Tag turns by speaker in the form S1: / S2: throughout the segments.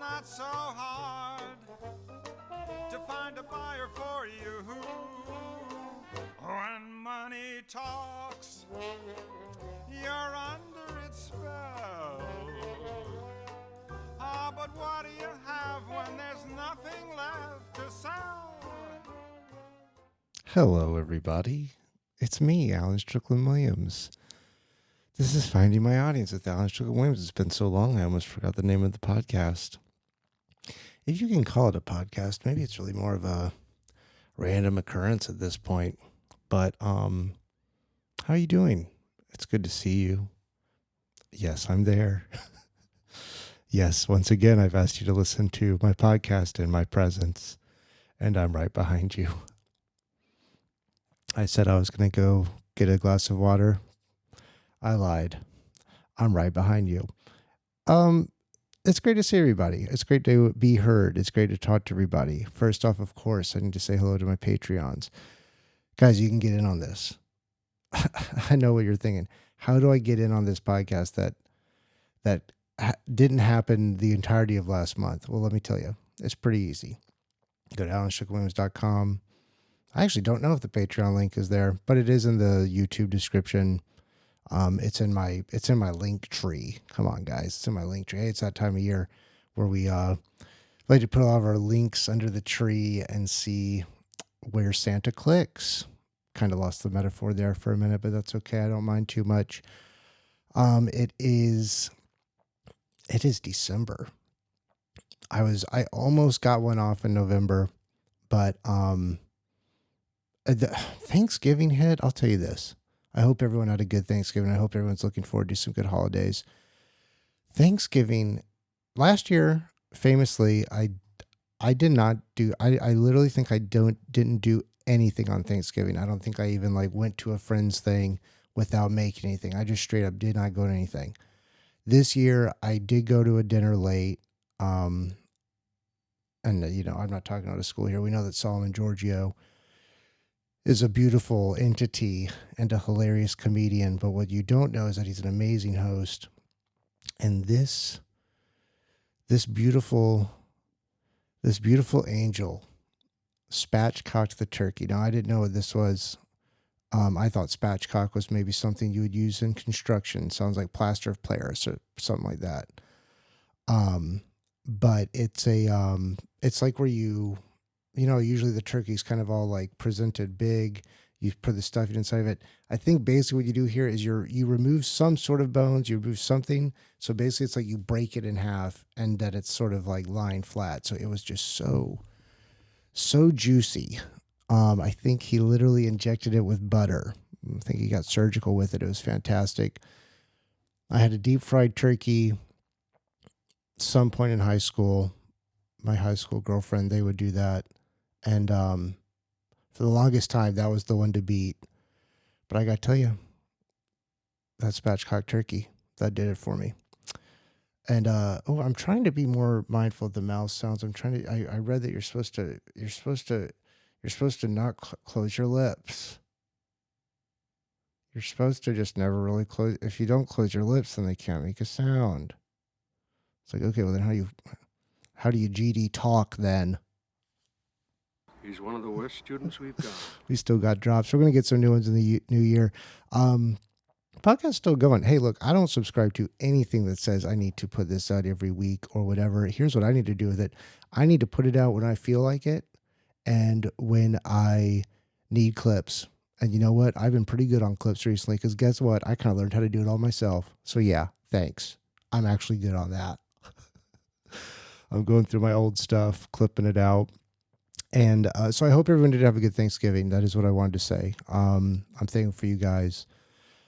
S1: not so hard to find a buyer for you. When money talks, you're under its spell. Ah, but what do you have when there's nothing left to sell?
S2: Hello, everybody. It's me, Alan Strickland Williams. This is Finding My Audience with Alan Strickland Williams. It's been so long, I almost forgot the name of the podcast. If you can call it a podcast, maybe it's really more of a random occurrence at this point. But, how are you doing? It's good to see you. Yes, I'm there. Yes, once again, I've asked you to listen to my podcast in my presence, and I'm right behind you. I said I was going to go get a glass of water. I lied. I'm right behind you. It's great to see everybody. It's great to be heard. It's great to talk to everybody. First off, of course, I need to say hello to my Patreons. Guys, you can get in on this. I know what you're thinking. How do I get in on this podcast that didn't happen the entirety of last month? Well, let me tell you. It's pretty easy. Go to alanstricklandwilliams.com. I actually don't know if the Patreon link is there, but it is in the YouTube description. It's in my link tree. Come on, guys. It's in my link tree. Hey, it's that time of year where we like to put all of our links under the tree and see where Santa clicks. Kind of lost the metaphor there for a minute, but that's okay. I don't mind too much. It is December. I almost got one off in November, but the Thanksgiving hit. I'll tell you this. I hope everyone had a good Thanksgiving. I hope everyone's looking forward to some good holidays. Thanksgiving last year, famously, I did not do. I literally think I didn't do anything on Thanksgiving. I don't think I even went to a friend's thing without making anything. I just straight up did not go to anything. This year, I did go to a dinner late. And I'm not talking out of school here. We know that Solomon Giorgio is a beautiful entity and a hilarious comedian, but what you don't know is that he's an amazing host. And this beautiful angel spatchcocked the turkey. Now, I didn't know what this was. I thought spatchcock was maybe something you would use in construction. Sounds like plaster of Paris or something like that. But it's it's like where usually the turkey's kind of all presented big. You put the stuffing inside of it. I think basically what you do here is you remove some sort of bones, you remove something. So basically it's like you break it in half and then it's sort of lying flat. So it was just so juicy. I think he literally injected it with butter. I think he got surgical with it. It was fantastic. I had a deep fried turkey some point in high school. My high school girlfriend, they would do that. And for the longest time, that was the one to beat. But I got to tell you, that spatchcock turkey, that did it for me. And I'm trying to be more mindful of the mouth sounds. I read that you're supposed to not close your lips. You're supposed to just never really close. If you don't close your lips, then they can't make a sound. It's like, okay, well then how do you GD talk then?
S3: He's one of the worst students we've got.
S2: We still got drops. We're going to get some new ones in the new year. Podcast's still going. Hey, look, I don't subscribe to anything that says I need to put this out every week or whatever. Here's what I need to do with it. I need to put it out when I feel like it and when I need clips. And you know what? I've been pretty good on clips recently because guess what? I kind of learned how to do it all myself. So yeah, thanks. I'm actually good on that. I'm going through my old stuff, clipping it out. And so I hope everyone did have a good Thanksgiving. That is what I wanted to say. I'm thankful for you guys.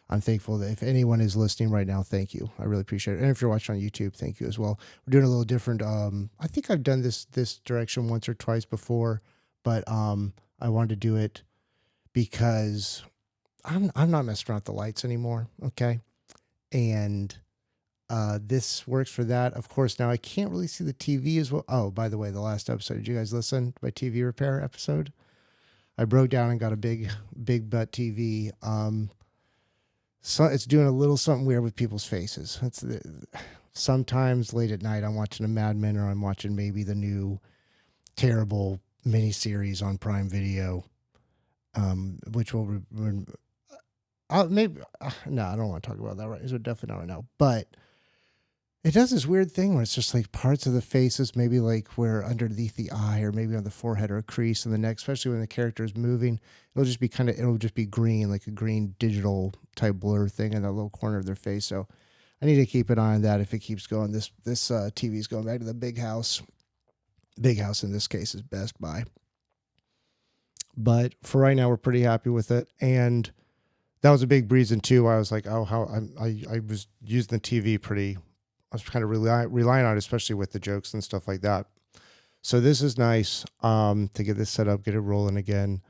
S2: I'm thankful that if anyone is listening right now, thank you. I really appreciate it. And if you're watching on YouTube, thank you as well. We're doing a little different. I think I've done this direction once or twice before, but I wanted to do it because I'm not messing around with the lights anymore. Okay. And this works for that. Of course, now I can't really see the TV as well. Oh, by the way, the last episode, did you guys listen to my TV repair episode? I broke down and got a big butt TV. So it's doing a little something weird with people's faces. sometimes late at night I'm watching a Mad Men, or I'm watching maybe the new terrible miniseries on Prime Video, which will maybe no, I don't want to talk about that right. So definitely not right now, but it does this weird thing where it's just like parts of the faces, maybe like where underneath the eye, or maybe on the forehead, or a crease in the neck, especially when the character is moving. It'll just be green, like a green digital type blur thing in that little corner of their face. So I need to keep an eye on that if it keeps going. This TV is going back to the big house. Big house in this case is Best Buy. But for right now, we're pretty happy with it. And that was a big reason too. I was like, oh, how I was using the TV pretty. I was kind of relying on it, especially with the jokes and stuff like that. So this is nice to get this set up, get it rolling again.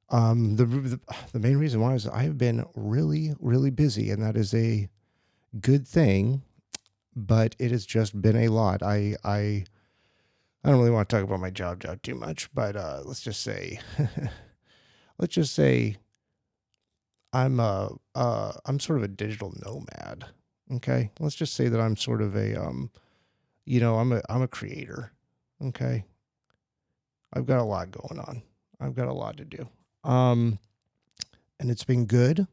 S2: The main reason why is I've been really, really busy, and that is a good thing, but it has just been a lot. I don't really want to talk about my job too much, but let's just say I'm sort of a digital nomad. Okay, let's just say that I'm sort of a I'm a creator. Okay, I've got a lot going on. I've got a lot to do. And it's been good,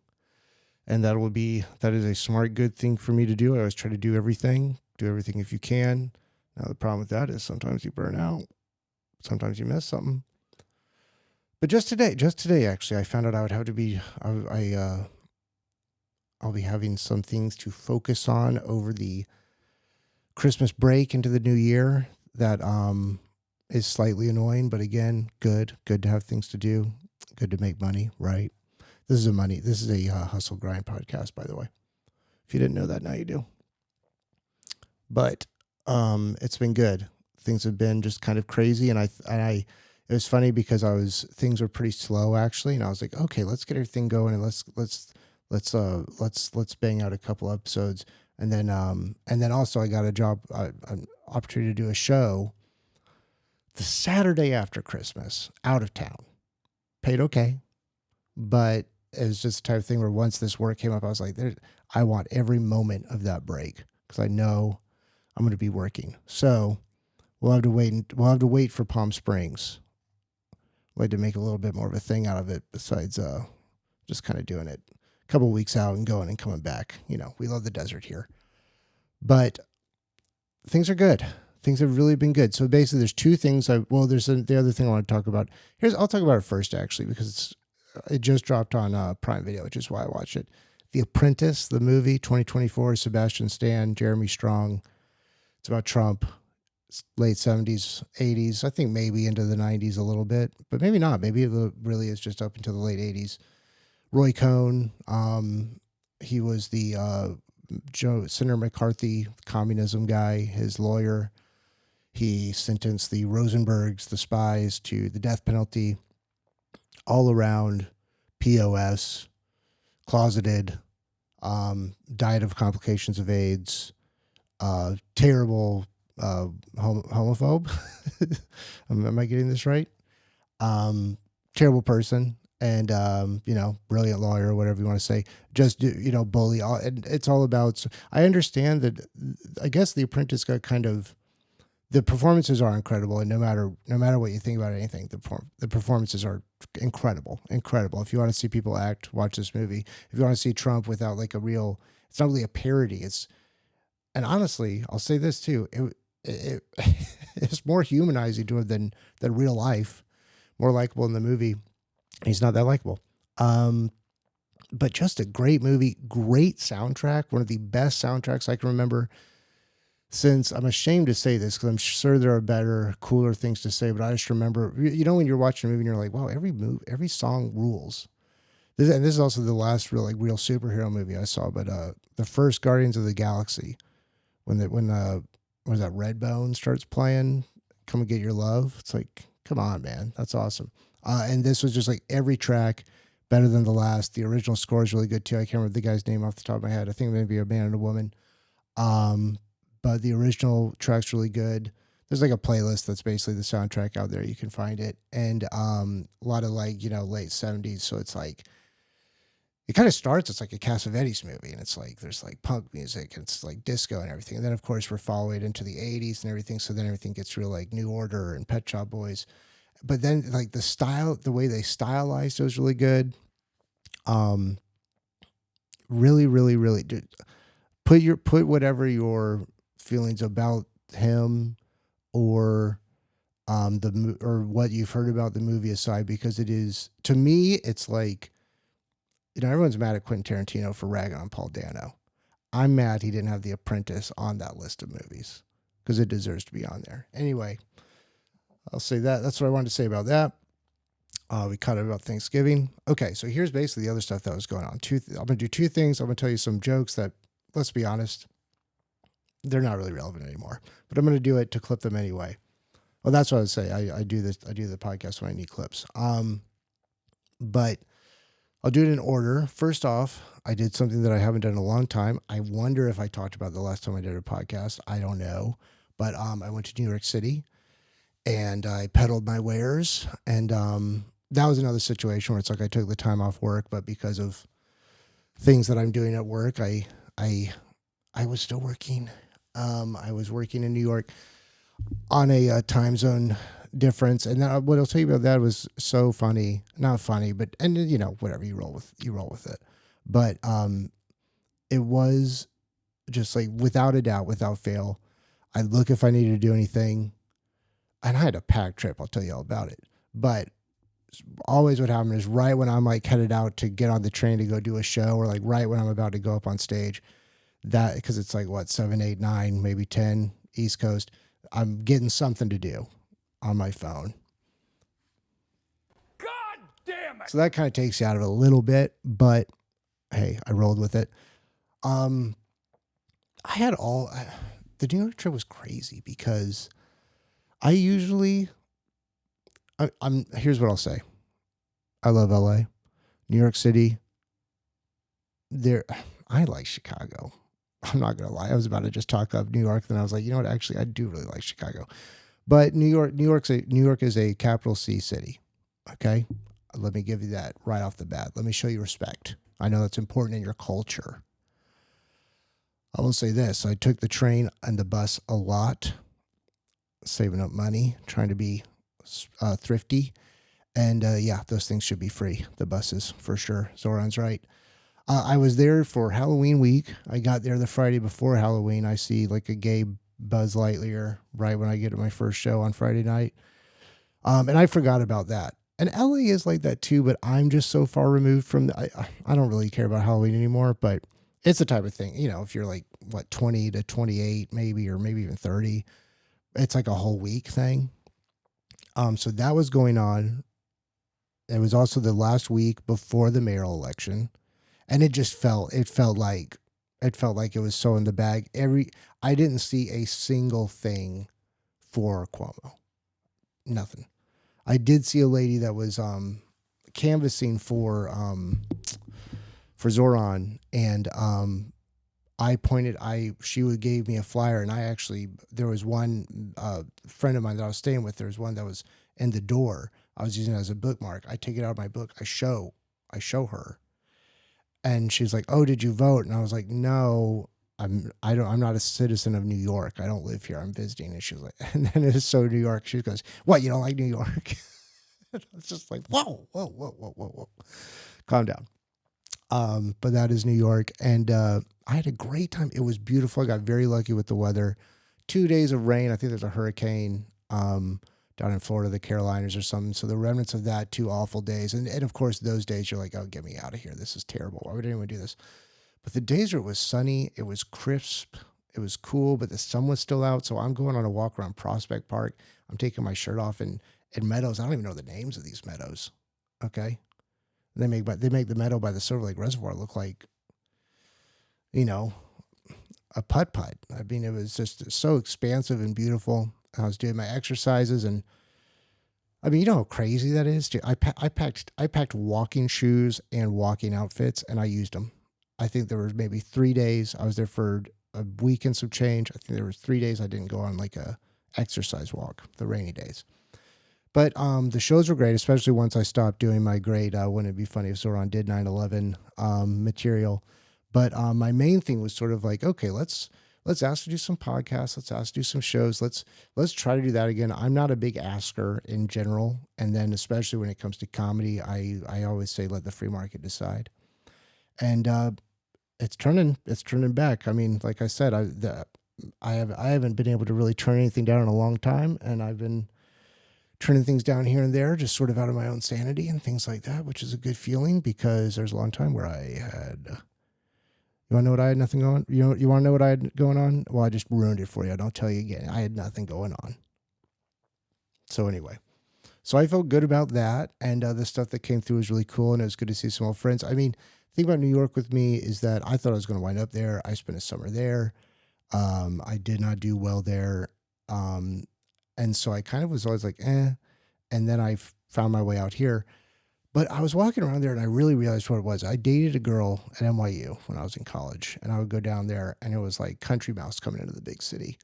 S2: and that is a smart, good thing for me to do. I always try to do everything if you can. Now the problem with that is sometimes you burn out, sometimes you miss something. But just today, actually, I found out I would have to be I'll be having some things to focus on over the Christmas break into the new year that is slightly annoying, but again, good to have things to do, good to make money, right? This is a hustle grind podcast, by the way. If you didn't know that, now you do. But it's been good. Things have been just kind of crazy, and it was funny because things were pretty slow actually, and I was like, okay, let's get everything going, and let's bang out a couple episodes, and then also I got an opportunity to do a show the Saturday after Christmas out of town. Paid okay, but it was just the type of thing where once this work came up, I was like, I want every moment of that break because I know I'm going to be working. So we'll have to wait for Palm Springs. I'd like to make a little bit more of a thing out of it besides just kind of doing it a couple of weeks out and going and coming back. We love the desert here. But things are good. Things have really been good. So basically there's two things. There's the other thing I want to talk about. I'll talk about it first actually, because it just dropped on Prime Video, which is why I watched it. The Apprentice, the movie, 2024, Sebastian Stan, Jeremy Strong. It's about Trump, late 70s, 80s, I think maybe into the 90s a little bit, but maybe not. Maybe it really is just up until the late 80s. Roy Cohn, he was the Senator McCarthy communism guy, his lawyer. He sentenced the Rosenbergs, the spies, to the death penalty, all around POS, closeted, died of complications of AIDS, terrible homophobe. Am I getting this right? Terrible person, and brilliant lawyer, or whatever you want to say. Just bully. And it's all about. I understand that. I guess The Apprentice got kind of. The performances are incredible, and no matter what you think about anything, the performances are incredible. If you want to see people act, watch this movie. If you want to see Trump without like it's not really a parody. And honestly, I'll say this too. It's more humanizing to him than real life. More likable in the movie. He's not that likable. But just a great movie, great soundtrack. One of the best soundtracks I can remember since, I'm ashamed to say this because I'm sure there are better, cooler things to say, but I just remember, when you're watching a movie and you're like, wow, every song rules. This is also the last real superhero movie I saw, but the first Guardians of the Galaxy, when that Redbone starts playing, Come and Get Your Love, it's like, come on, man, that's awesome. And this was just like every track better than the last. The original score is really good too. I can't remember the guy's name off the top of my head. I think maybe a man and a woman. But the original track's really good. There's like a playlist that's basically the soundtrack out there. You can find it. And a lot of late 70s. So it's like it kind of starts, it's like a Cassavetes movie, and it's like there's like punk music and it's like disco and everything. And then of course we're following into the 80s and everything. So then everything gets real like New Order and Pet Shop Boys. But then like the style, the way they stylized it was really good. Um, really, really, really put whatever your feelings about him or or what you've heard about the movie aside, because it is, to me, it's like, everyone's mad at Quentin Tarantino for ragging on Paul Dano. I'm mad he didn't have The Apprentice on that list of movies because it deserves to be on there. Anyway, I'll say that. That's what I wanted to say about that. We caught up about Thanksgiving. Okay, so here's basically the other stuff that was going on. I'm going to do two things. I'm going to tell you some jokes that, let's be honest, they're not really relevant anymore. But I'm going to do it to clip them anyway. Well, that's what I would say. I do this. I do the podcast when I need clips. But I'll do it in order. First off, I did something that I haven't done in a long time. I wonder if I talked about it the last time I did a podcast. I don't know. But I went to New York City and I peddled my wares. And that was another situation where it's like I took the time off work, but because of things that I'm doing at work, I was still working. I was working in New York on a time zone difference, and what I'll tell you about that was so funny. Not funny, but and whatever, you roll with it. But it was just like, without a doubt, without fail, I look if I needed to do anything, and I had a packed trip. I'll tell you all about it. But always what happened is right when I'm like headed out to get on the train to go do a show, or like right when I'm about to go up on stage, that, because it's like what, 7, 8, 9, maybe 10 East Coast, I'm getting something to do on my phone.
S1: God damn it!
S2: So that kind of takes you out of it a little bit, but hey, I rolled with it. I had the New York trip was crazy because I usually, here's what I'll say. I love LA, New York City. I like Chicago. I'm not going to lie. I was about to just talk up New York. Then I was like, you know what? Actually, I do really like Chicago. But New York is a capital C city. Okay. Let me give you that right off the bat. Let me show you respect. I know that's important in your culture. I will say this. I took the train and the bus a lot, saving up money, trying to be thrifty. And yeah, those things should be free. The buses, for sure. Zoran's right. I was there for Halloween week. I got there the Friday before Halloween. I see like a gay Buzz Lightyear right when I get to my first show on Friday night. And I forgot about that. And LA is like that too, but I'm just so far removed from I don't really care about Halloween anymore, but it's the type of thing, if you're like, what, 20 to 28 maybe, or maybe even 30, it's like a whole week thing. So that was going on. It was also the last week before the mayoral election. And it felt like it was so in the bag. I didn't see a single thing for Cuomo. Nothing. I did see a lady that was canvassing for Zoran, and she gave me a flyer, and there was one friend of mine that I was staying with. There was one that was in the door. I was using it as a bookmark. I take it out of my book. I show her. And she's like, "Oh, did you vote?" And I was like, "No, I'm not a citizen of New York. I don't live here. I'm visiting." And she was like, and then it was so New York. She goes, "What? You don't like New York?" It's just like, whoa. Calm down. But that is New York. And I had a great time. It was beautiful. I got very lucky with the weather. 2 days of rain. I think there's a hurricane down in Florida, the Carolinas or something. So the remnants of that, 2 awful days. And of course, those days you're like, oh, get me out of here. This is terrible. Why would anyone do this? But the days where it was sunny, it was crisp, it was cool, but the sun was still out. So I'm going on a walk around Prospect Park. I'm taking my shirt off in meadows. I don't even know the names of these meadows. Okay. They make the meadow by the Silver Lake Reservoir look like, a putt-putt. I mean, it was just so expansive and beautiful. I was doing my exercises, and I mean, you know how crazy that is? I packed walking shoes and walking outfits, and I used them. I think there was maybe 3 days. I was there for a week and some change. I think there was 3 days I didn't go on like a exercise walk, the rainy days. But the shows were great, especially once I stopped doing my great Wouldn't It Be Funny if Sauron did 9/11 material. But my main thing was sort of like, okay, let's ask to do some podcasts, let's ask to do some shows, let's try to do that again. I'm not a big asker in general, and then especially when it comes to comedy, I always say let the free market decide. And it's turning back. I mean, like I said, I haven't been able to really turn anything down in a long time, and I've been turning things down here and there, just sort of out of my own sanity and things like that, which is a good feeling because there's a long time where I had. You want to know what I had nothing going? You want to know what I had going on? Well, I just ruined it for you. Don't tell you again. I had nothing going on. So anyway, so I felt good about that, and the stuff that came through was really cool, and it was good to see some old friends. I mean, the thing about New York with me is that I thought I was going to wind up there. I spent a summer there. I did not do well there. Um, and so I kind of was always like, eh. And then I found my way out here. But I was walking around there and I really realized what it was. I dated a girl at NYU when I was in college, and I would go down there and it was like country mouse coming into the big city.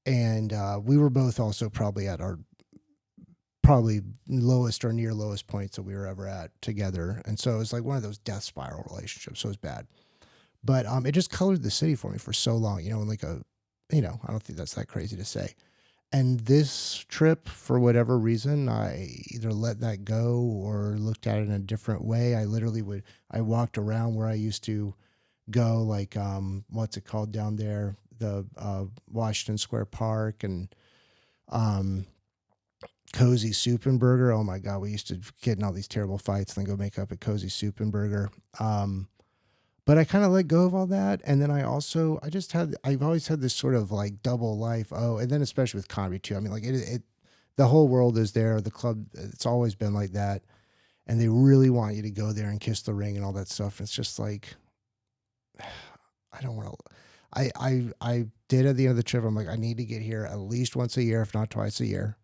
S2: And we were both also probably at our probably lowest or near lowest points that we were ever at together. And so it was like one of those death spiral relationships. So it was bad. But it just colored the city for me for so long, in like I don't think that's that crazy to say. And this trip, for whatever reason, I either let that go or looked at it in a different way. I walked around where I used to go, like, what's it called down there? The Washington Square Park and um, Cozy Soup and Burger. Oh my God, we used to get in all these terrible fights and then go make up at Cozy Soup and Burger. But I kind of let go of all that. And then I've always had this sort of like double life. Oh, and then especially with comedy too. I mean, like the whole world is there. The club, it's always been like that. And they really want you to go there and kiss the ring and all that stuff. It's just like, I don't want to, I did at the end of the trip. I'm like, I need to get here at least once a year, if not twice a year.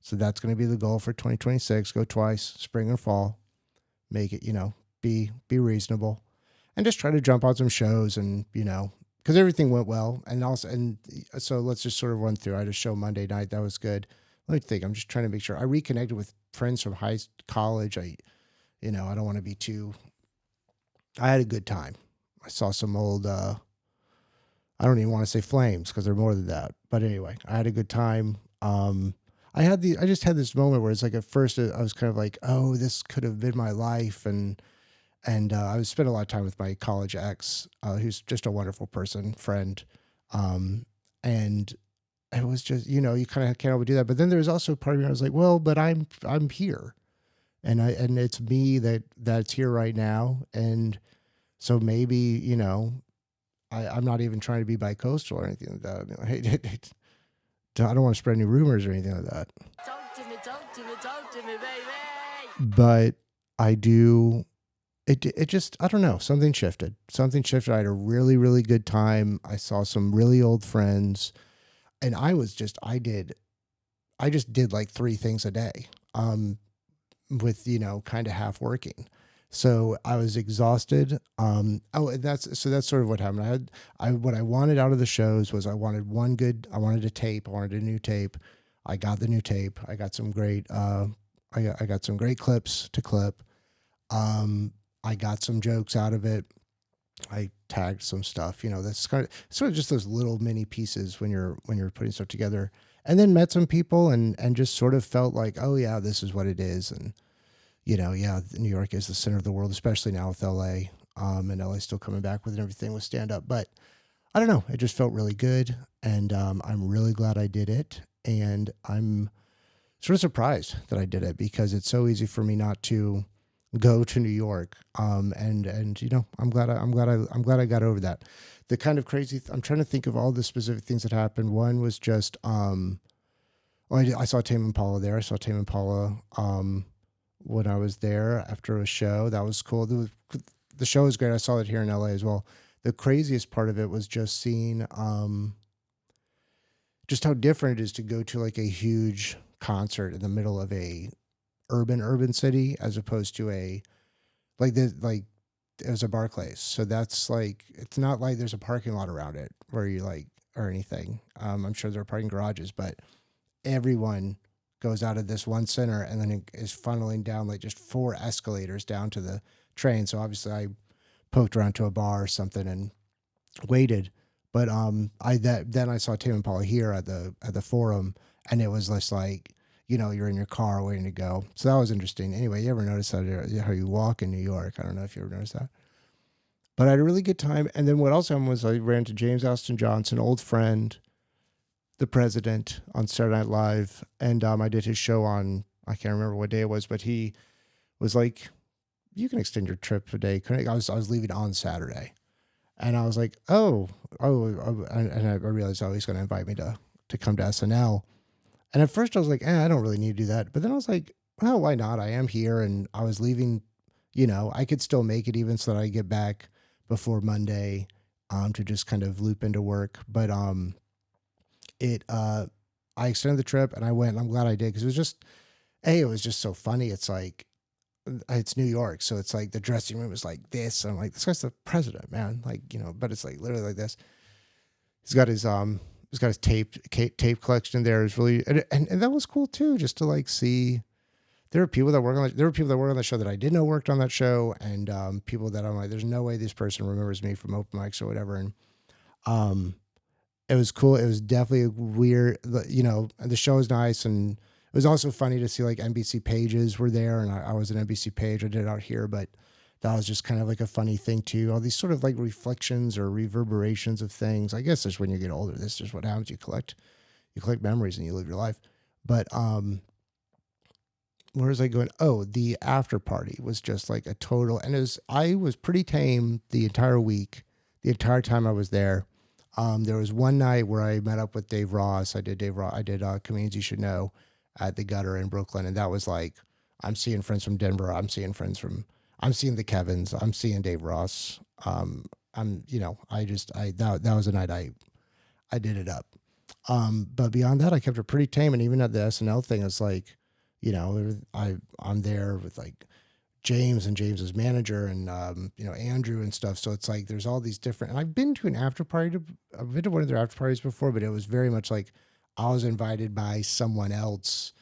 S2: So that's going to be the goal for 2026. Go twice, spring and fall, make it, be reasonable. And just try to jump on some shows and, because everything went well. And so let's just sort of run through. I had a show Monday night. That was good. Let me think. I'm just trying to make sure I reconnected with friends from college. I don't want to be I had a good time. I saw some old, I don't even want to say flames because they're more than that. But anyway, I had a good time. I just had this moment where it's like, at first I was kind of like, oh, this could have been my life. And I spent a lot of time with my college ex, who's just a wonderful friend. And it was just, you kind of can't overdo that. But then there's also a part of me, I was like, well, but I'm here. And it's me that's here right now. And so maybe, I'm not even trying to be bicoastal or anything like that. I mean, I don't want to spread any rumors or anything like that.
S4: Talk to me, baby.
S2: But I do. It just, I don't know, something shifted. I had a really, really good time. I saw some really old friends, and I just did like 3 things a day, with, kind of half working. So I was exhausted. And that's sort of what happened. What I wanted out of the shows was I wanted a tape. I wanted a new tape. I got the new tape. I got some great, I got some great clips to clip. I got some jokes out of it. I tagged some stuff, that's kind of sort of just those little mini pieces when you're putting stuff together, and then met some people and just sort of felt like, oh yeah, this is what it is. And, New York is the center of the world, especially now with LA, and LA still coming back with everything with stand up. But I don't know, it just felt really good. And, I'm really glad I did it. And I'm sort of surprised that I did it because it's so easy for me not to go to New York. And I'm glad I got over that. The kind of crazy, I'm trying to think of all the specific things that happened. One was just, I saw Tame Impala there. I saw Tame Impala, when I was there after a show. That was cool. The show was great. I saw it here in LA as well. The craziest part of it was just seeing, just how different it is to go to like a huge concert in the middle of a urban city as opposed to it was a Barclays. So that's like, it's not like there's a parking lot around it where you or anything. I'm sure there are parking garages, but everyone goes out of this one center and then it is funneling down like just 4 escalators down to the train. So obviously I poked around to a bar or something and waited. But then I saw Tim and Paula here at the forum, and it was just like, you're in your car waiting to go. So that was interesting. Anyway, you ever notice how you walk in New York? I don't know if you ever noticed that. But I had a really good time. And then what else happened was I ran to James Austin Johnson, old friend, the president, on Saturday Night Live. And I did his show on, I can't remember what day it was, but he was like, you can extend your trip a day. I was leaving on Saturday. And I was like, and I realized, he's going to invite me to come to SNL. And at first I was like, I don't really need to do that. But then I was like, well, why not? I am here. And I was leaving, I could still make it even so that I get back before Monday to just kind of loop into work. But I extended the trip and I went, and I'm glad I did, because it was just so funny. It's like, it's New York, so it's like the dressing room is like this. And I'm like, this guy's the president, man. Like, but it's like literally like this. He's got his tape collection there. Is really, and that was cool too, just to like see. There were people that work on the show that I didn't know worked on that show, and people that I'm like, there's no way this person remembers me from open mics or whatever. And it was cool. It was definitely weird, and the show was nice, and it was also funny to see like NBC pages were there, and I was an NBC page. I did it out here, but that was just kind of like a funny thing too. All these sort of like reflections or reverberations of things. I guess that's when you get older. This is what happens. You collect memories and you live your life. But where was I going? Oh, the after party was just like a total, and I was pretty tame the entire week, the entire time I was there. There was one night where I met up with Dave Ross. I did Comedians You Should Know at the Gutter in Brooklyn. And that was like, I'm seeing friends from Denver. I'm seeing the Kevins. I'm seeing Dave Ross. That was a night I did it up. But beyond that, I kept it pretty tame. And even at the SNL thing, it's like, I'm there with like James and James's manager and, Andrew and stuff. So it's like, there's all these different, and I've been to one of their after parties before, but it was very much like I was invited by someone else,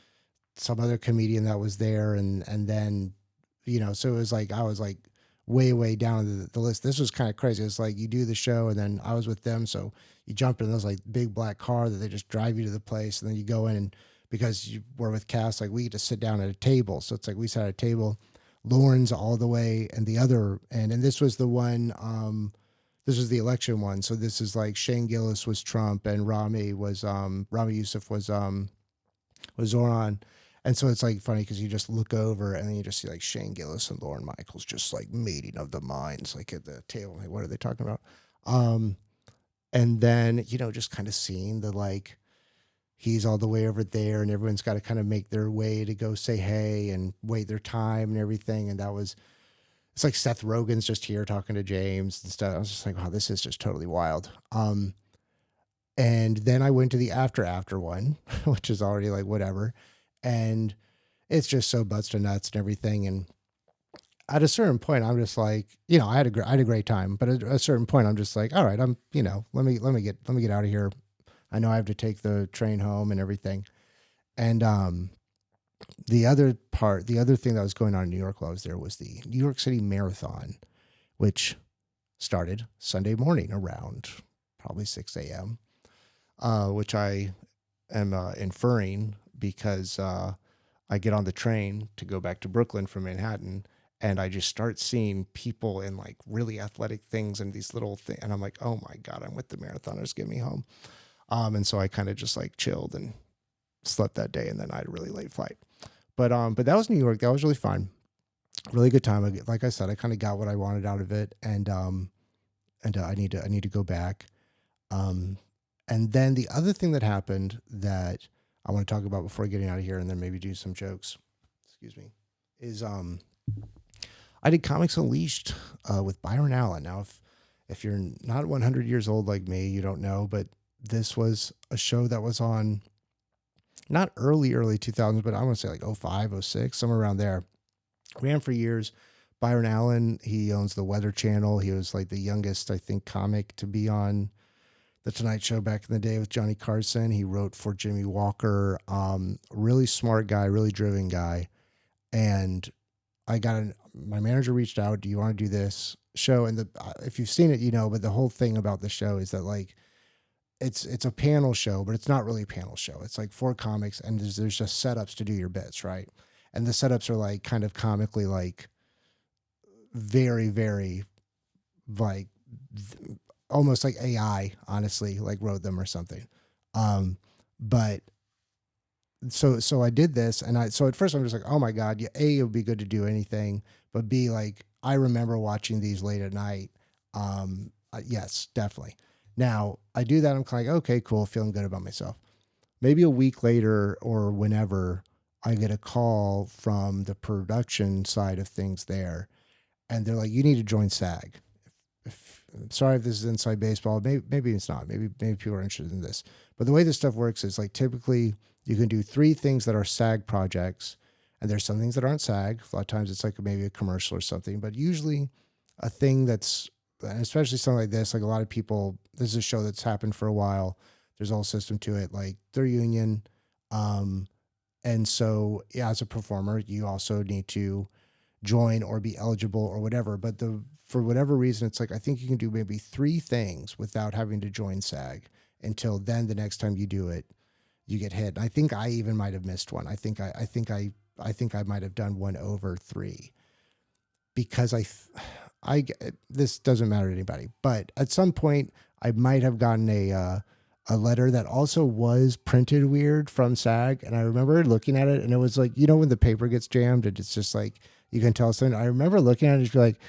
S2: some other comedian that was there. And then, so it was like, I was like way, way down the list. This was kind of crazy. It's like you do the show and then I was with them. So you jump in this like big black car that they just drive you to the place. And then you go in, and because you were with cast, like we get to sit down at a table. So it's like we sat at a table, Lauren's all the way and the other. And this was the one, this was the election one. So this is like Shane Gillis was Trump and Rami Youssef was Zoran. And so it's like funny because you just look over and then you just see like Shane Gillis and Lauren Michaels just like meeting of the minds, like at the table. Like, what are they talking about? And then, just kind of seeing the like, he's all the way over there and everyone's got to kind of make their way to go say hey and wait their time and everything. And it's like Seth Rogen's just here talking to James and stuff. I was just like, wow, this is just totally wild. And then I went to the after one, which is already like whatever. And it's just so butts to nuts and everything. And at a certain point, I'm just like, I had a great time, but at a certain point, I'm just like, all right, I'm, let me get out of here. I know I have to take the train home and everything. And the other thing that was going on in New York while I was there was the New York City Marathon, which started Sunday morning around probably 6 a.m., which I am inferring because I get on the train to go back to Brooklyn from Manhattan, and I just start seeing people in like really athletic things and these little things. And I'm like, oh my God, I'm with the marathoners, get me home. And so I kind of just like chilled and slept that day, and then I had a really late flight. But that was New York. That was really fun. Really good time. Like I said, I kind of got what I wanted out of it, and I need to go back. And then the other thing that happened that I want to talk about before getting out of here, and then maybe do some jokes, excuse me, is I did Comics Unleashed with Byron Allen. Now, if you're not 100 years old like me, you don't know, but this was a show that was on not early 2000s, but I want to say like 05, 06, somewhere around there. Ran for years. Byron Allen, he owns the Weather Channel. He was like the youngest, I think, comic to be on The Tonight Show back in the day with Johnny Carson. He wrote for Jimmy Walker. Really smart guy, really driven guy. And my manager reached out. Do you want to do this show? And if you've seen it, but the whole thing about the show is that like, it's a panel show, but it's not really a panel show. It's like 4 comics and there's just setups to do your bits. Right. And the setups are like kind of comically, like very, very like almost like AI, honestly, like wrote them or something. But so I did this, and so at first I'm just like, oh my God, yeah, A, it would be good to do anything, but B, like I remember watching these late at night. Yes, definitely. Now I do that. I'm kind of like, okay, cool. Feeling good about myself. Maybe a week later or whenever I get a call from the production side of things there, and they're like, you need to join SAG. Sorry if this is inside baseball. Maybe it's not. Maybe people are interested in this. But the way this stuff works is like typically you can do 3 things that are SAG projects, and there's some things that aren't SAG. A lot of times it's like maybe a commercial or something, but usually a thing that's, and especially something like this, like a lot of people, this is a show that's happened for a while. There's a whole system to it. Like they're union. And so, yeah, as a performer, you also need to join or be eligible or whatever. But for whatever reason, it's like, I think you can do maybe 3 things without having to join SAG until then the next time you do it, you get hit. And I think I even might have missed one. I think I might have done 1 over 3 because this doesn't matter to anybody, but at some point I might have gotten a letter that also was printed weird from SAG. And I remember looking at it and it was like, when the paper gets jammed and it's just like, you can tell something. I remember looking at it and just be like,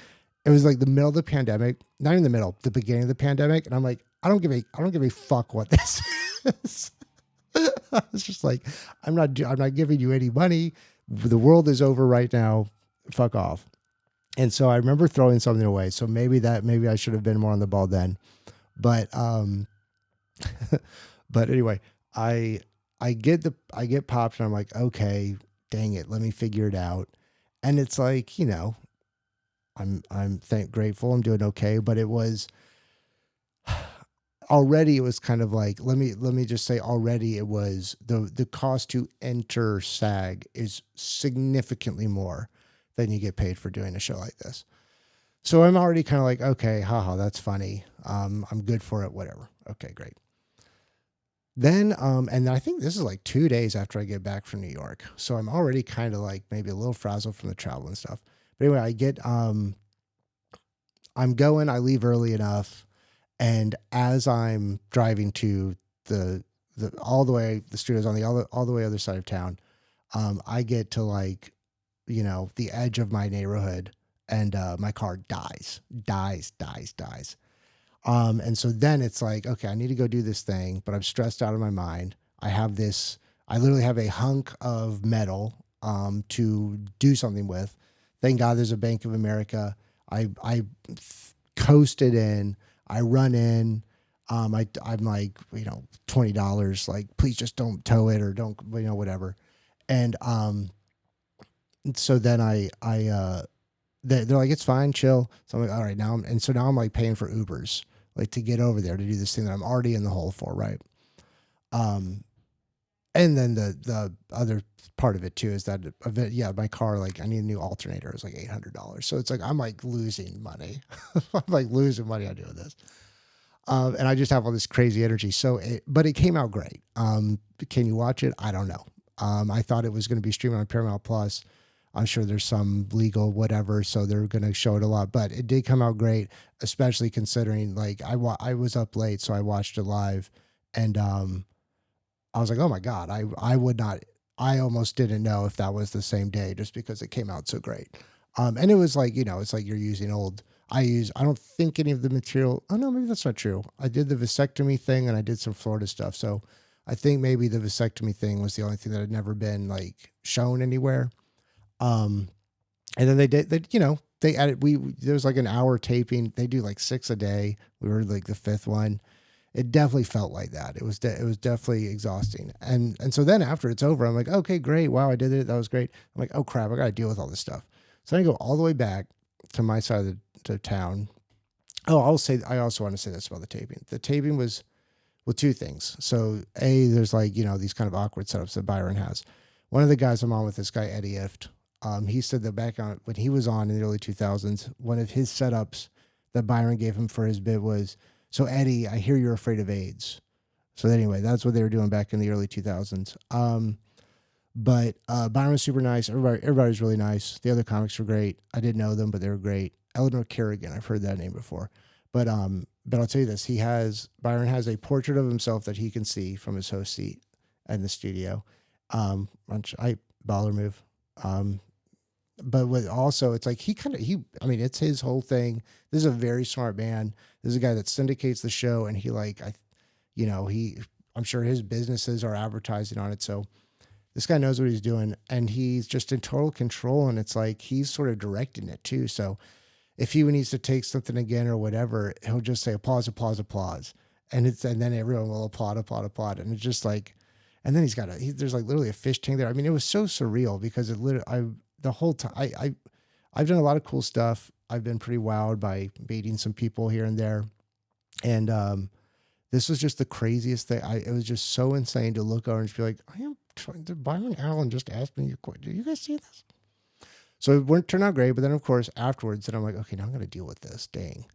S2: it was like the middle of the pandemic, not in the middle, the beginning of the pandemic. And I'm like, I don't give a fuck what this is. It's just like, I'm not giving you any money. The world is over right now. Fuck off. And so I remember throwing something away. So maybe I should have been more on the ball then. But, but anyway, I get popped and I'm like, okay, dang it. Let me figure it out. And it's like, I'm grateful. I'm doing okay. But it was already, it was kind of like, let me just say already it was the cost to enter SAG is significantly more than you get paid for doing a show like this. So I'm already kind of like, okay, haha, that's funny. I'm good for it. Whatever. Okay, great. Then, and I think this is like 2 days after I get back from New York. So I'm already kind of like maybe a little frazzled from the travel and stuff. But anyway, I leave early enough. And as I'm driving to the studios on all the way other side of town, I get to like, the edge of my neighborhood and, my car dies. And so then it's like, okay, I need to go do this thing, but I'm stressed out of my mind. I literally have a hunk of metal, to do something with. Thank God there's a Bank of America. I coasted in, I run in, I'm like, $20, like, please just don't tow it or don't, whatever. And, so then they're like, it's fine, chill. So I'm like, all right, now I'm like paying for Ubers, like to get over there to do this thing that I'm already in the hole for. Right. And then the other part of it too is that, my car, like I need a new alternator. It was like $800. So it's like, I'm like losing money. I'm like losing money on doing this. And I just have all this crazy energy. But it came out great. Can you watch it? I don't know. I thought it was going to be streaming on Paramount Plus. I'm sure there's some legal whatever, so they're going to show it a lot. But it did come out great, especially considering like I was up late, so I watched it live, and I was like, oh my God, I almost didn't know if that was the same day just because it came out so great. And it was like, it's like you're using I don't think any of the material, oh no, maybe that's not true. I did the vasectomy thing and I did some Florida stuff. So I think maybe the vasectomy thing was the only thing that had never been like shown anywhere. And then they added, there was like an hour taping. They do like 6 a day. We were like the 5th one. It definitely felt like that. It was definitely exhausting. And so then after it's over, I'm like, okay, great. Wow, I did it. That was great. I'm like, oh crap, I got to deal with all this stuff. So I go all the way back to my side of the town. Oh, I also want to say this about the taping. The taping was Well, two things. So, there's like, these kind of awkward setups that Byron has. One of the guys I'm on with, this guy, Eddie Ift, he said that back on when he was on in the early 2000s, one of his setups that Byron gave him for his bit was, so Eddie, I hear you're afraid of AIDS. So anyway, that's what they were doing back in the early 2000s. But Byron was super nice. Everybody was really nice. The other comics were great. I didn't know them, but they were great. Eleanor Kerrigan, I've heard that name before. But I'll tell you this: Byron has a portrait of himself that he can see from his host seat in the studio. Baller move. But with also, it's like it's his whole thing. This is a very smart man. This is a guy that syndicates the show, and I'm sure his businesses are advertising on it. So this guy knows what he's doing, and he's just in total control. And it's like he's sort of directing it too. So if he needs to take something again or whatever, he'll just say applause, applause, applause, and then everyone will applaud, applaud, applaud, and it's just like, and then there's like literally a fish tank there. I mean, it was so surreal because the whole time I've done a lot of cool stuff. I've been pretty wowed by meeting some people here and there, and this was just the craziest thing. It was just so insane to look over and just be like, I am trying to. Byron Allen just asked me, "Do you guys see this?" So it turned out great, but then of course afterwards, then I'm like, okay, now I'm going to deal with this. Dang.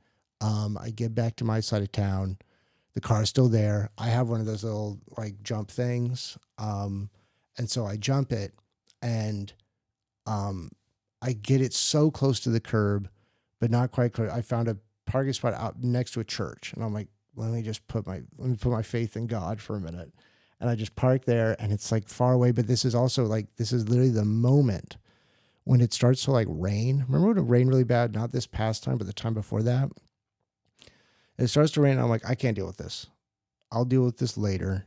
S2: I get back to my side of town. The car's still there. I have one of those little like jump things. And so I jump it, and I get it so close to the curb, but not quite close. I found a parking spot out next to a church, and I'm like, let me put my faith in God for a minute. And I just park there, and it's like far away, but this is literally the moment when it starts to like rain. Remember when it rained really bad? Not this past time, but the time before that. It starts to rain. And I'm like, I can't deal with this. I'll deal with this later.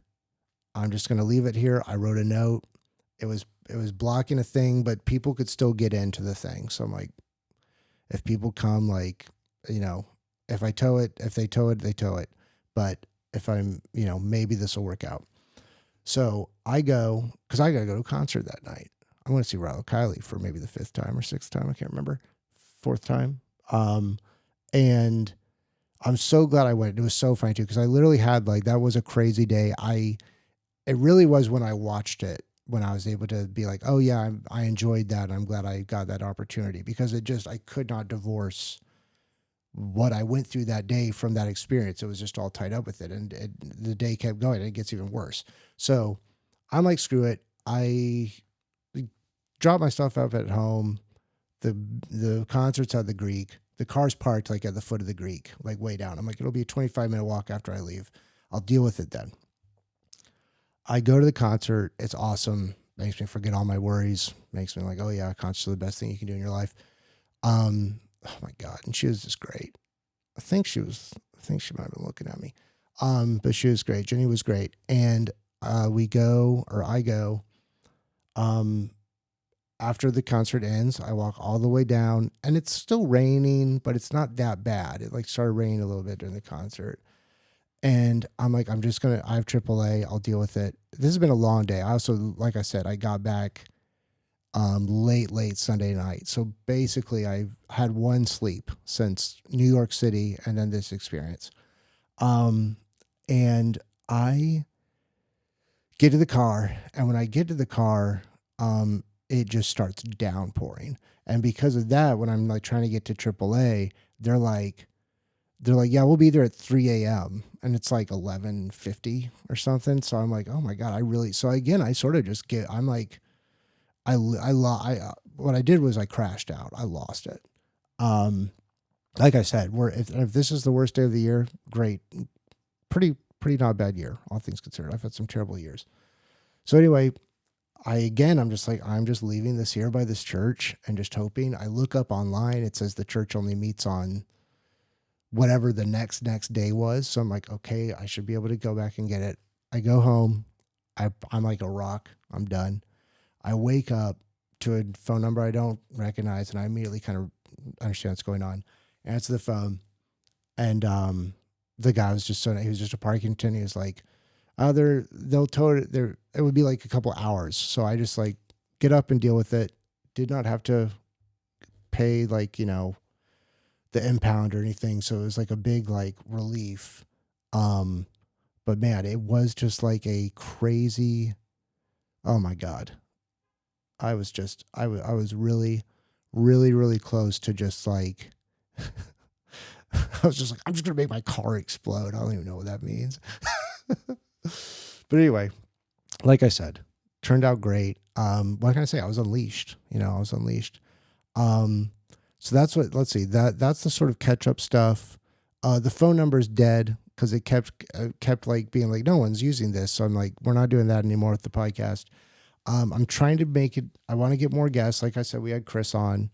S2: I'm just going to leave it here. I wrote a note. It was blocking a thing, but people could still get into the thing. So I'm like, if people come, like, if I tow it, if they tow it, they tow it. But if I'm, maybe this will work out. So I go, because I got to go to a concert that night. I want to see Rilo Kiley for maybe the 5th time or 6th time. I can't remember. 4th time. And I'm so glad I went. It was so funny too, because I literally had that was a crazy day. It really was when I watched it, when I was able to be like, oh yeah, I enjoyed that. I'm glad I got that opportunity, because I could not divorce what I went through that day from that experience. It was just all tied up with it. And the day kept going, and it gets even worse. So I'm like, screw it. I dropped my stuff up at home. The concert's at the Greek. The car's parked like at the foot of the Greek, like way down. I'm like, it'll be a 25-minute walk after I leave. I'll deal with it then. I go to the concert. It's awesome. Makes me forget all my worries. Makes me like, oh yeah, concerts are the best thing you can do in your life. Oh my God. And she was just great. I think she might have been looking at me. But she was great. Jenny was great. And I go, after the concert ends, I walk all the way down, and it's still raining, but it's not that bad. It started raining a little bit during the concert. And I'm like, I have AAA. I'll deal with it. This has been a long day. I also, like I said, I got back late Sunday night. So basically I've had one sleep since New York City and then this experience. And I get to the car, and when I get to the car, it just starts downpouring. And because of that, when I'm trying to get to AAA, they're like, yeah, we'll be there at 3 a.m. And it's 11:50 or something. So I'm like, oh my God, so again, I sort of just I'm like, what I did was I crashed out. I lost it. Like I said, if this is the worst day of the year, great. Pretty not bad year, all things considered. I've had some terrible years. So anyway, I'm just leaving this here by this church and just hoping. I look up online. It says the church only meets on whatever the next day was. So I'm like, okay, I should be able to go back and get it. I go home. I'm like a rock. I'm done. I wake up to a phone number I don't recognize, and I immediately kind of understand what's going on. Answer the phone, and the guy was just he was just a parking attendant. He was like, they'll tow it there. It would be like a couple hours. So I just get up and deal with it. Did not have to pay the impound or anything. So it was a big relief. But man, it was just like a crazy, oh my God. I was really, really, really close to just like, I was just like, I'm just going to make my car explode. I don't even know what that means. But anyway, like I said, turned out great. What can I say? I was unleashed. I was unleashed. So that's what. Let's see. That's the sort of catch up stuff. The phone number is dead because it kept like being like no one's using this. So I'm like, we're not doing that anymore with the podcast. I'm trying to make it. I want to get more guests. Like I said, we had Chris on.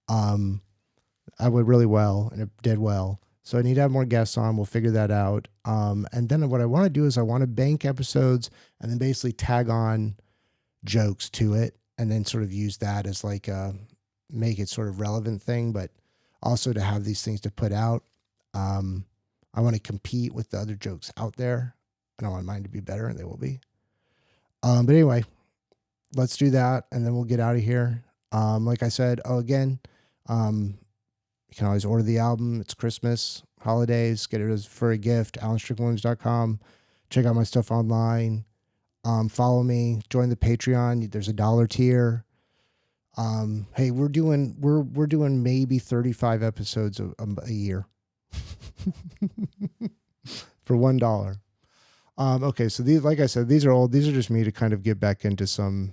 S2: I went really well and it did well. So I need to have more guests on. We'll figure that out. And then what I want to do is I want to bank episodes and then basically tag on jokes to it and then sort of use that as like make it sort of relevant thing, but also to have these things to put out. I want to compete with the other jokes out there. I don't want mine to be better and they will be. But anyway, let's do that and then we'll get out of here. Like I said, again, you can always order the album. It's Christmas, holidays, get it for a gift, AlanStricklandWilliams.com. Check out my stuff online. Follow me, join the Patreon. There's a $1 tier. Hey, we're doing maybe 35 episodes a year for $1. Okay. So these, like I said, these are just me to kind of get back into some,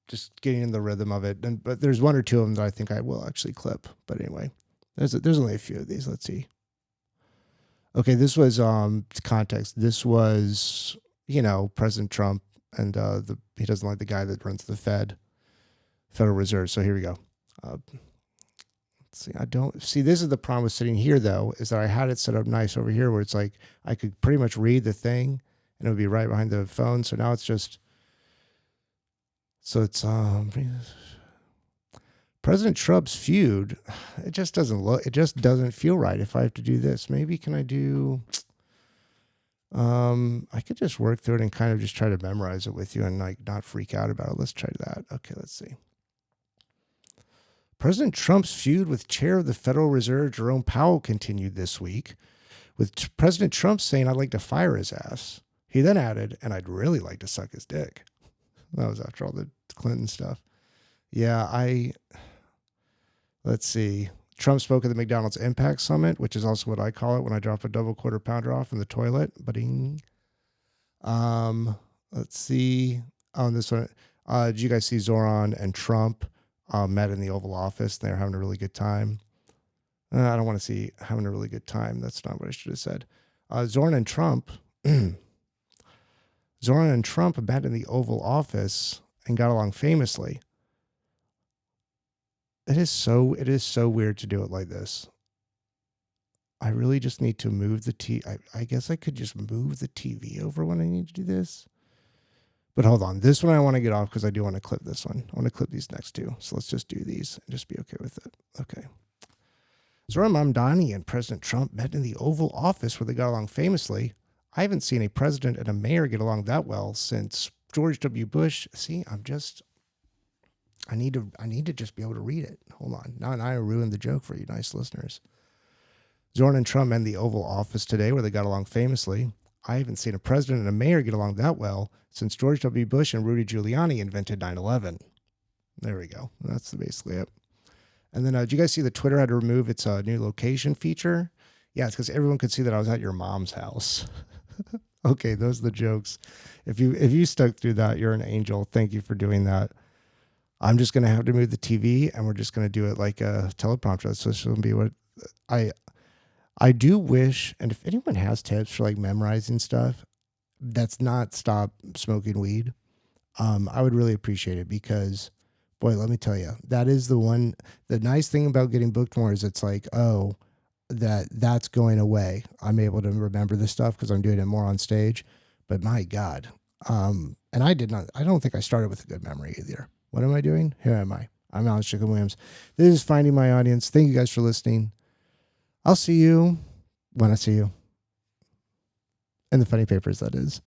S2: just getting in the rhythm of it. But there's one or two of them that I think I will actually clip. But anyway, there's only a few of these. Let's see. Okay, this was context. This was, President Trump and he doesn't like the guy that runs the Federal Reserve. So here we go. Let's see. This is the problem with sitting here though, is that I had it set up nice over here where it's like I could pretty much read the thing and it would be right behind the phone. So now it's just. So it's President Trump's feud. It just doesn't feel right if I have to do this. Maybe can I do I could just work through it and kind of just try to memorize it with you and like not freak out about it. Let's try that. Okay, let's see. President Trump's feud with Chair of the Federal Reserve Jerome Powell continued this week, with President Trump saying I'd like to fire his ass. He then added, and I'd really like to suck his dick. That was after all the Clinton stuff. Yeah, let's see. Trump spoke at the McDonald's Impact Summit, which is also what I call it when I drop a double quarter pounder off in the toilet. Ba-ding. Let's see. On this one, did you guys see Zoran and Trump met in the Oval Office? They're having a really good time. I don't want to see having a really good time. That's not what I should have said. Zoran and Trump met in the Oval Office and got along famously. It is so weird to do it like this. I really just need to move the I guess I could just move the TV over when I need to do this. But hold on. This one I want to get off because I do want to clip this one. I want to clip these next two. So let's just do these and just be okay with it. Okay. Zoran Mamdani and President Trump met in the Oval Office where they got along famously. I haven't seen a president and a mayor get along that well since George W. Bush. See, I need to just be able to read it. Hold on. Now I ruined the joke for you nice listeners. Zoran and Trump met in the Oval Office today where they got along famously. I haven't seen a president and a mayor get along that well since George W. Bush and Rudy Giuliani invented 9/11. There we go. That's basically it. And then did you guys see that Twitter had to remove its new location feature? Yeah, it's because everyone could see that I was at your mom's house. Okay, those are the jokes. If you stuck through that, you're an angel. Thank you for doing that. I'm just going to have to move the TV and we're just going to do it like a teleprompter. So it's going to be what I do wish. And if anyone has tips for like memorizing stuff, that's not stop smoking weed. I would really appreciate it because boy, let me tell you, that is the nice thing about getting booked more is it's like, oh, that's going away. I'm able to remember this stuff because I'm doing it more on stage, but my God. And I don't think I started with a good memory either. What am I doing? Here am I. I'm Alan Strickland Williams. This is Finding My Audience. Thank you guys for listening. I'll see you when I see you. In the funny papers, that is.